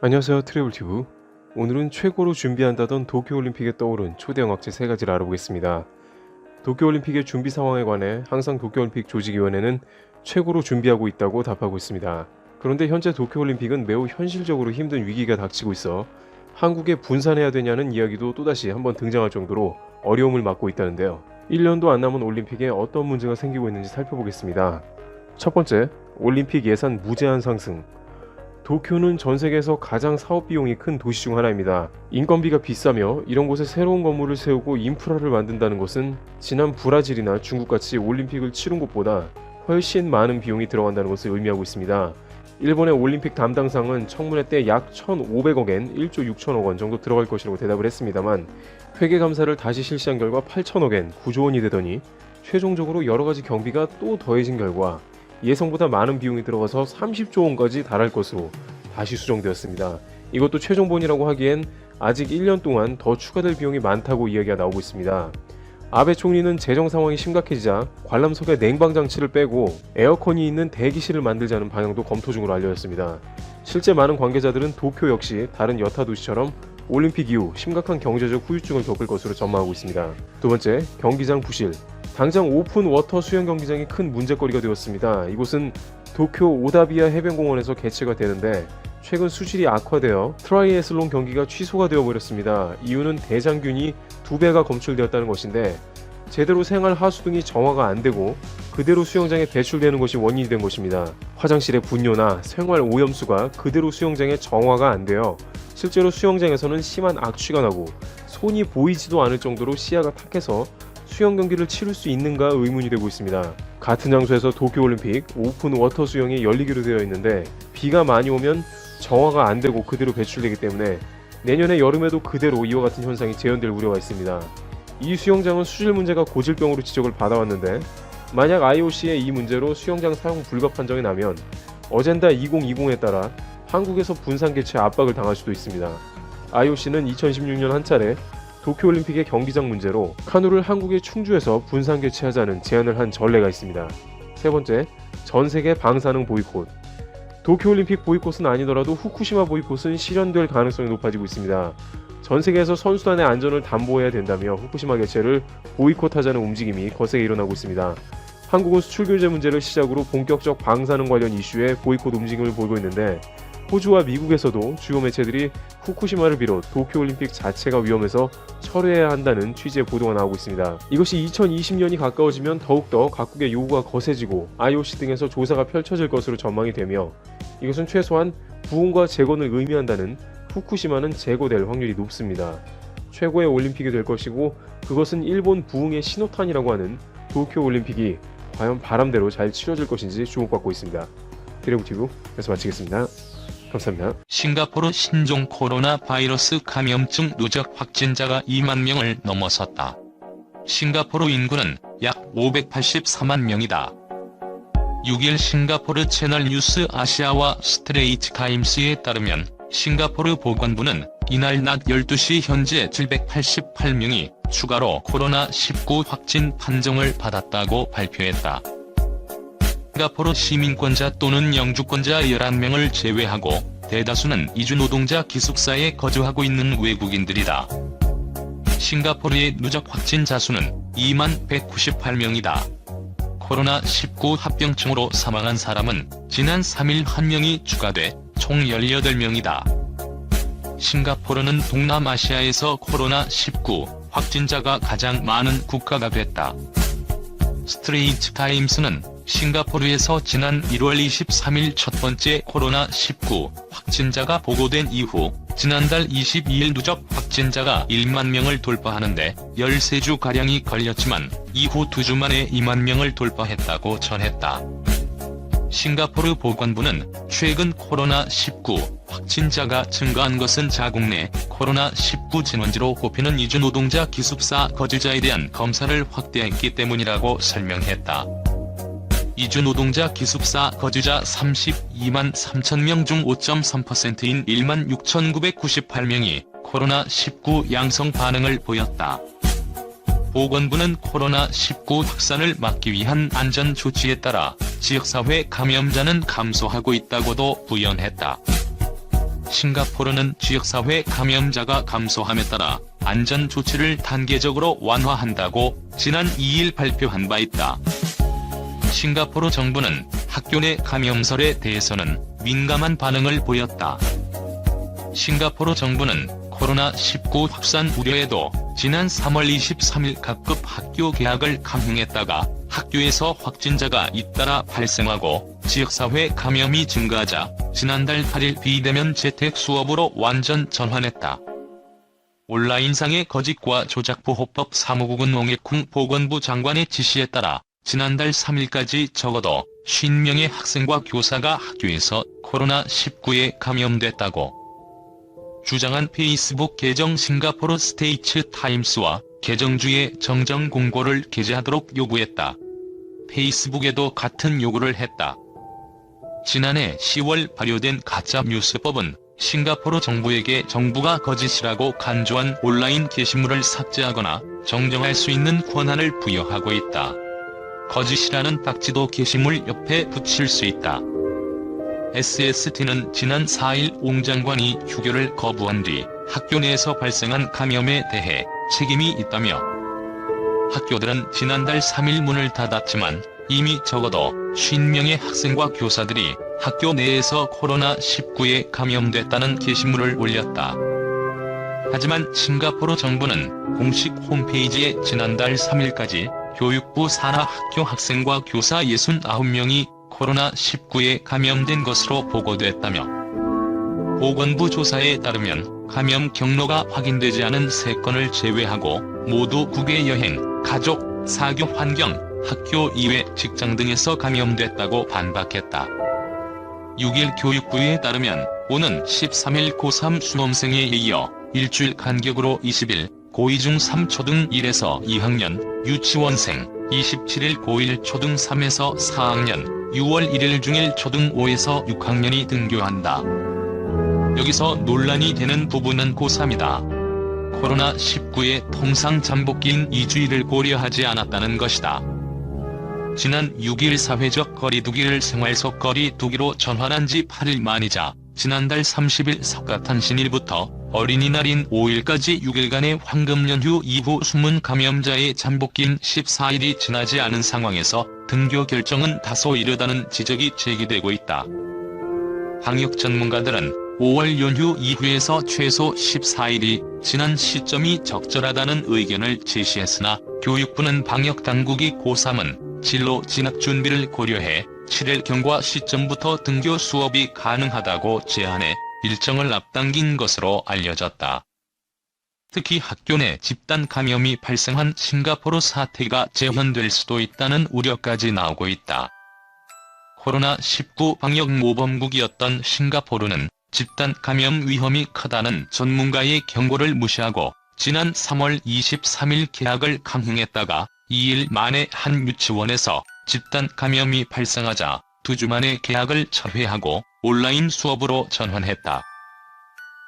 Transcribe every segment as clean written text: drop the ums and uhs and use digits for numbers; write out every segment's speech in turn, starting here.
안녕하세요, 트래블튜브. 오늘은 최고로 준비한다던 도쿄올림픽에 떠오른 초대형 악재 3가지를 알아보겠습니다. 도쿄올림픽의 준비 상황에 관해 항상 도쿄올림픽 조직위원회는 최고로 준비하고 있다고 답하고 있습니다. 그런데 현재 도쿄올림픽은 매우 현실적으로 힘든 위기가 닥치고 있어 한국에 분산해야 되냐는 이야기도 또다시 한번 등장할 정도로 어려움을 맞고 있다는데요. 1년도 안 남은 올림픽에 어떤 문제가 생기고 있는지 살펴보겠습니다. 첫 번째, 올림픽 예산 무제한 상승. 도쿄는 전 세계에서 가장 사업 비용이 큰 도시 중 하나입니다. 인건비가 비싸며 이런 곳에 새로운 건물을 세우고 인프라를 만든다는 것은 지난 브라질이나 중국같이 올림픽을 치른 곳보다 훨씬 많은 비용이 들어간다는 것을 의미하고 있습니다. 일본의 올림픽 담당상은 청문회 때 약 1,500억엔 1조 6천억 원 정도 들어갈 것이라고 대답을 했습니다만 회계감사를 다시 실시한 결과 8천억엔 9조 원이 되더니 최종적으로 여러가지 경비가 또 더해진 결과 예상보다 많은 비용이 들어가서 30조 원까지 달할 것으로 다시 수정되었습니다. 이것도 최종본이라고 하기엔 아직 1년 동안 더 추가될 비용이 많다고 이야기가 나오고 있습니다. 아베 총리는 재정 상황이 심각해지자 관람석에 냉방장치를 빼고 에어컨이 있는 대기실을 만들자는 방향도 검토 중으로 알려졌습니다. 실제 많은 관계자들은 도쿄 역시 다른 여타 도시처럼 올림픽 이후 심각한 경제적 후유증을 겪을 것으로 전망하고 있습니다. 두 번째, 경기장 부실. 당장 오픈 워터 수영 경기장이 큰 문제거리가 되었습니다. 이곳은 도쿄 오다비아 해변공원에서 개최가 되는데 최근 수질이 악화되어 트라이애슬론 경기가 취소가 되어버렸습니다. 이유는 대장균이 2배가 검출되었다는 것인데 제대로 생활 하수 등이 정화가 안되고 그대로 수영장에 배출되는 것이 원인이 된 것입니다. 화장실의 분뇨나 생활 오염수가 그대로 수영장에 정화가 안되어 실제로 수영장에서는 심한 악취가 나고 손이 보이지도 않을 정도로 시야가 탁해서 수영 경기를 치를 수 있는가 의문이 되고 있습니다. 같은 장소에서 도쿄올림픽 오픈 워터 수영이 열리기로 되어 있는데 비가 많이 오면 정화가 안되고 그대로 배출되기 때문에 내년에 여름에도 그대로 이와 같은 현상이 재현될 우려가 있습니다. 이 수영장은 수질 문제가 고질병으로 지적을 받아왔는데 만약 IOC의 이 문제로 수영장 사용 불가 판정이 나면 어젠다 2020에 따라 한국에서 분산 개최 압박을 당할 수도 있습니다. IOC는 2016년 한 차례 도쿄올림픽의 경기장 문제로 카누를 한국의 충주에서 분산 개최하자는 제안을 한 전례가 있습니다. 세 번째, 전세계 방사능 보이콧. 도쿄올림픽 보이콧은 아니더라도 후쿠시마 보이콧은 실현될 가능성이 높아지고 있습니다. 전 세계에서 선수단의 안전을 담보해야 된다며 후쿠시마 개최를 보이콧하자는 움직임이 거세게 일어나고 있습니다. 한국은 수출 규제 문제를 시작으로 본격적 방사능 관련 이슈에 보이콧 움직임을 보이고 있는데 호주와 미국에서도 주요 매체들이 후쿠시마를 비롯 도쿄올림픽 자체가 위험해서 철회해야 한다는 취지의 보도가 나오고 있습니다. 이것이 2020년이 가까워지면 더욱더 각국의 요구가 거세지고 IOC 등에서 조사가 펼쳐질 것으로 전망이 되며 이것은 최소한 부흥과 재건을 의미한다는 후쿠시마는 재고될 확률이 높습니다. 최고의 올림픽이 될 것이고 그것은 일본 부흥의 신호탄이라고 하는 도쿄올림픽이 과연 바람대로 잘 치러질 것인지 주목받고 있습니다. 트래블튜브 여기서 마치겠습니다. 감사합니다. 싱가포르 신종 코로나 바이러스 감염증 누적 확진자가 2만 명을 넘어섰다. 싱가포르 인구는 약 584만 명이다. 6일 싱가포르 채널 뉴스 아시아와 스트레이트 타임스에 따르면 싱가포르 보건부는 이날 낮 12시 현재 788명이 추가로 코로나19 확진 판정을 받았다고 발표했다. 싱가포르 시민권자 또는 영주권자 11명을 제외하고 대다수는 이주노동자 기숙사에 거주하고 있는 외국인들이다. 싱가포르의 누적 확진자 수는 2만 198명이다. 코로나19 합병증으로 사망한 사람은 지난 3일 1명이 추가돼 총 18명이다. 싱가포르는 동남아시아에서 코로나19 확진자가 가장 많은 국가가 됐다. 스트레이트 타임스는 싱가포르에서 지난 1월 23일 첫 번째 코로나19 확진자가 보고된 이후 지난달 22일 누적 확진자가 1만 명을 돌파하는데 13주가량이 걸렸지만 이후 2주 만에 2만 명을 돌파했다고 전했다. 싱가포르 보건부는 최근 코로나19 확진자가 증가한 것은 자국 내 코로나19 진원지로 꼽히는 이주노동자 기숙사 거주자에 대한 검사를 확대했기 때문이라고 설명했다. 이주노동자 기숙사 거주자 32만 3천 명 중 5.3%인 1만 6,998명이 코로나19 양성 반응을 보였다. 보건부는 코로나19 확산을 막기 위한 안전 조치에 따라 지역사회 감염자는 감소하고 있다고도 부연했다. 싱가포르는 지역사회 감염자가 감소함에 따라 안전 조치를 단계적으로 완화한다고 지난 2일 발표한 바 있다. 싱가포르 정부는 학교 내 감염설에 대해서는 민감한 반응을 보였다. 싱가포르 정부는 코로나19 확산 우려에도 지난 3월 23일 각급 학교 개학을 강행했다가 학교에서 확진자가 잇따라 발생하고 지역사회 감염이 증가하자 지난달 8일 비대면 재택 수업으로 완전 전환했다. 온라인상의 거짓과 조작보호법 사무국은 옹해쿵 보건부 장관의 지시에 따라 지난달 3일까지 적어도 50명의 학생과 교사가 학교에서 코로나19에 감염됐다고 주장한 페이스북 계정 싱가포르 스테이츠 타임스와 계정주의 정정 공고를 게재하도록 요구했다. 페이스북에도 같은 요구를 했다. 지난해 10월 발효된 가짜뉴스법은 싱가포르 정부에게 정부가 거짓이라고 간주한 온라인 게시물을 삭제하거나 정정할 수 있는 권한을 부여하고 있다. 거짓이라는 딱지도 게시물 옆에 붙일 수 있다. SST는 지난 4일 옹 장관이 휴교를 거부한 뒤 학교 내에서 발생한 감염에 대해 책임이 있다며 학교들은 지난달 3일 문을 닫았지만 이미 적어도 50명의 학생과 교사들이 학교 내에서 코로나19에 감염됐다는 게시물을 올렸다. 하지만 싱가포르 정부는 공식 홈페이지에 지난달 3일까지 교육부 산하 학교 학생과 교사 69명이 코로나19에 감염된 것으로 보고됐다며 보건부 조사에 따르면 감염 경로가 확인되지 않은 3건을 제외하고 모두 국외 여행, 가족, 사교 환경, 학교 이외 직장 등에서 감염됐다고 반박했다. 6일 교육부에 따르면 오는 13일 고3 수험생에 이어 일주일 간격으로 20일 고2 중 3초 등 1에서 2학년, 유치원생, 27일 고1 초등 3에서 4학년, 6월 1일 중일 초등 5에서 6학년이 등교한다. 여기서 논란이 되는 부분은 고3이다. 코로나19의 통상 잠복기인 2주일을 고려하지 않았다는 것이다. 지난 6일 사회적 거리두기를 생활 속 거리두기로 전환한 지 8일 만이자 지난달 30일 석가탄신일부터 어린이날인 5일까지 6일간의 황금연휴 이후 숨은 감염자의 잠복기인 14일이 지나지 않은 상황에서 등교 결정은 다소 이르다는 지적이 제기되고 있다. 방역 전문가들은 5월 연휴 이후에서 최소 14일이 지난 시점이 적절하다는 의견을 제시했으나 교육부는 방역 당국이 고3은 진로 진학 준비를 고려해 7일 경과 시점부터 등교 수업이 가능하다고 제안해 일정을 앞당긴 것으로 알려졌다. 특히 학교 내 집단 감염이 발생한 싱가포르 사태가 재현될 수도 있다는 우려까지 나오고 있다. 코로나19 방역 모범국이었던 싱가포르는 집단 감염 위험이 크다는 전문가의 경고를 무시하고 지난 3월 23일 개학을 강행했다가 2일 만에 한 유치원에서 집단 감염이 발생하자 2주 만에 개학을 철회하고 온라인 수업으로 전환했다.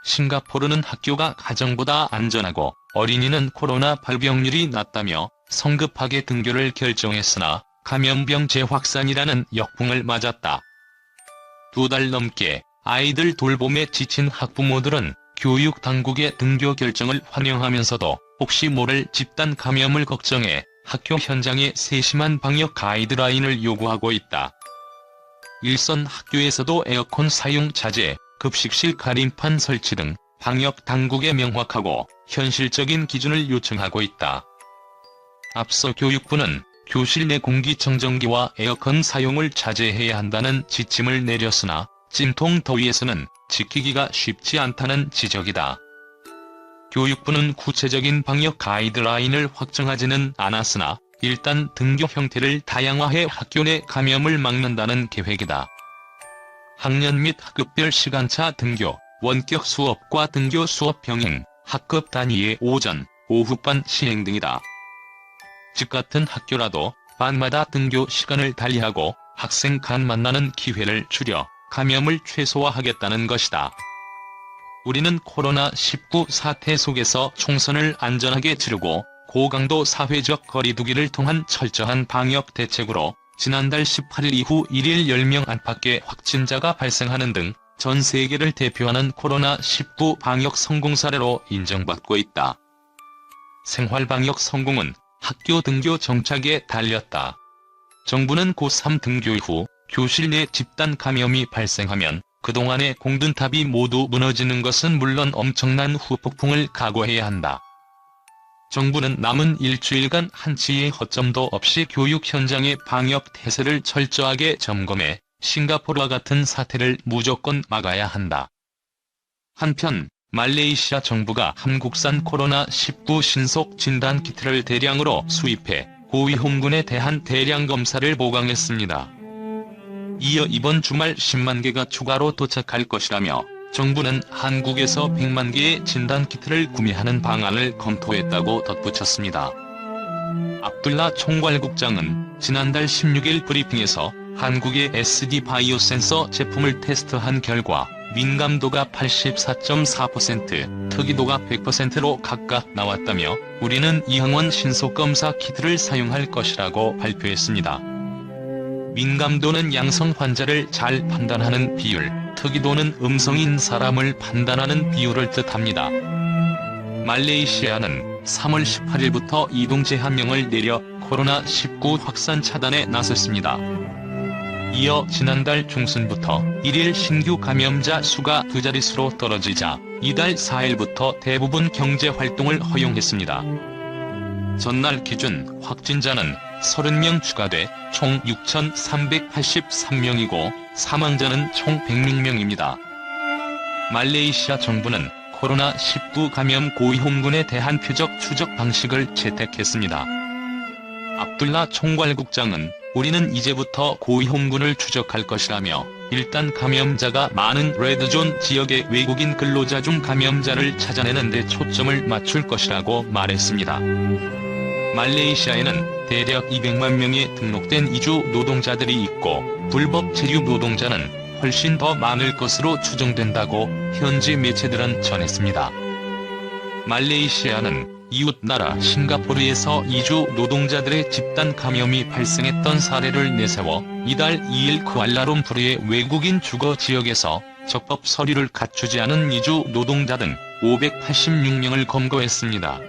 싱가포르는 학교가 가정보다 안전하고 어린이는 코로나 발병률이 낮다며 성급하게 등교를 결정했으나 감염병 재확산이라는 역풍을 맞았다. 2달 넘게 아이들 돌봄에 지친 학부모들은 교육 당국의 등교 결정을 환영하면서도 혹시 모를 집단 감염을 걱정해 학교 현장에 세심한 방역 가이드라인을 요구하고 있다. 일선 학교에서도 에어컨 사용 자제, 급식실 가림판 설치 등 방역 당국에 명확하고 현실적인 기준을 요청하고 있다. 앞서 교육부는 교실 내 공기청정기와 에어컨 사용을 자제해야 한다는 지침을 내렸으나 찜통 더위에서는 지키기가 쉽지 않다는 지적이다. 교육부는 구체적인 방역 가이드라인을 확정하지는 않았으나 일단 등교 형태를 다양화해 학교 내 감염을 막는다는 계획이다. 학년 및 학급별 시간차 등교, 원격 수업과 등교 수업 병행, 학급 단위의 오전, 오후반 시행 등이다. 집 같은 학교라도 반마다 등교 시간을 달리하고 학생 간 만나는 기회를 줄여 감염을 최소화하겠다는 것이다. 우리는 코로나19 사태 속에서 총선을 안전하게 치르고 고강도 사회적 거리두기를 통한 철저한 방역 대책으로 지난달 18일 이후 1일 10명 안팎의 확진자가 발생하는 등 전 세계를 대표하는 코로나19 방역 성공 사례로 인정받고 있다. 생활방역 성공은 학교 등교 정착에 달렸다. 정부는 고3 등교 후 교실 내 집단 감염이 발생하면 그동안의 공든탑이 모두 무너지는 것은 물론 엄청난 후폭풍을 각오해야 한다. 정부는 남은 일주일간 한치의 허점도 없이 교육 현장의 방역 태세를 철저하게 점검해 싱가포르와 같은 사태를 무조건 막아야 한다. 한편 말레이시아 정부가 한국산 코로나19 신속 진단 키트를 대량으로 수입해 고위험군에 대한 대량 검사를 보강했습니다. 이어 이번 주말 10만 개가 추가로 도착할 것이라며 정부는 한국에서 100만 개의 진단키트를 구매하는 방안을 검토했다고 덧붙였습니다. 압둘라 총괄국장은 지난달 16일 브리핑에서 한국의 SD 바이오 센서 제품을 테스트한 결과 민감도가 84.4%, 특이도가 100%로 각각 나왔다며 우리는 이항원 신속검사 키트를 사용할 것이라고 발표했습니다. 민감도는 양성 환자를 잘 판단하는 비율, 특이도는 음성인 사람을 판단하는 비율을 뜻합니다. 말레이시아는 3월 18일부터 이동 제한령을 내려 코로나19 확산 차단에 나섰습니다. 이어 지난달 중순부터 1일 신규 감염자 수가 2자릿수로 떨어지자 이달 4일부터 대부분 경제활동을 허용했습니다. 전날 기준 확진자는 30명 추가돼 총 6,383명이고 사망자는 총 106명입니다. 말레이시아 정부는 코로나19 감염 고위험군에 대한 표적 추적 방식을 채택했습니다. 압둘라 총괄국장은 우리는 이제부터 고위험군을 추적할 것이라며 일단 감염자가 많은 레드존 지역의 외국인 근로자 중 감염자를 찾아내는 데 초점을 맞출 것이라고 말했습니다. 말레이시아에는 대략 200만 명의 등록된 이주 노동자들이 있고 불법 체류 노동자는 훨씬 더 많을 것으로 추정된다고 현지 매체들은 전했습니다. 말레이시아는 이웃 나라 싱가포르에서 이주 노동자들의 집단 감염이 발생했던 사례를 내세워 이달 2일 쿠알라룸푸르의 외국인 주거 지역에서 적법 서류를 갖추지 않은 이주 노동자 등 586명을 검거했습니다.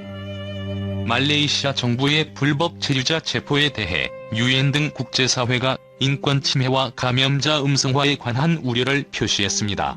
말레이시아 정부의 불법 체류자 체포에 대해 유엔 등 국제사회가 인권 침해와 감염자 음성화에 관한 우려를 표시했습니다.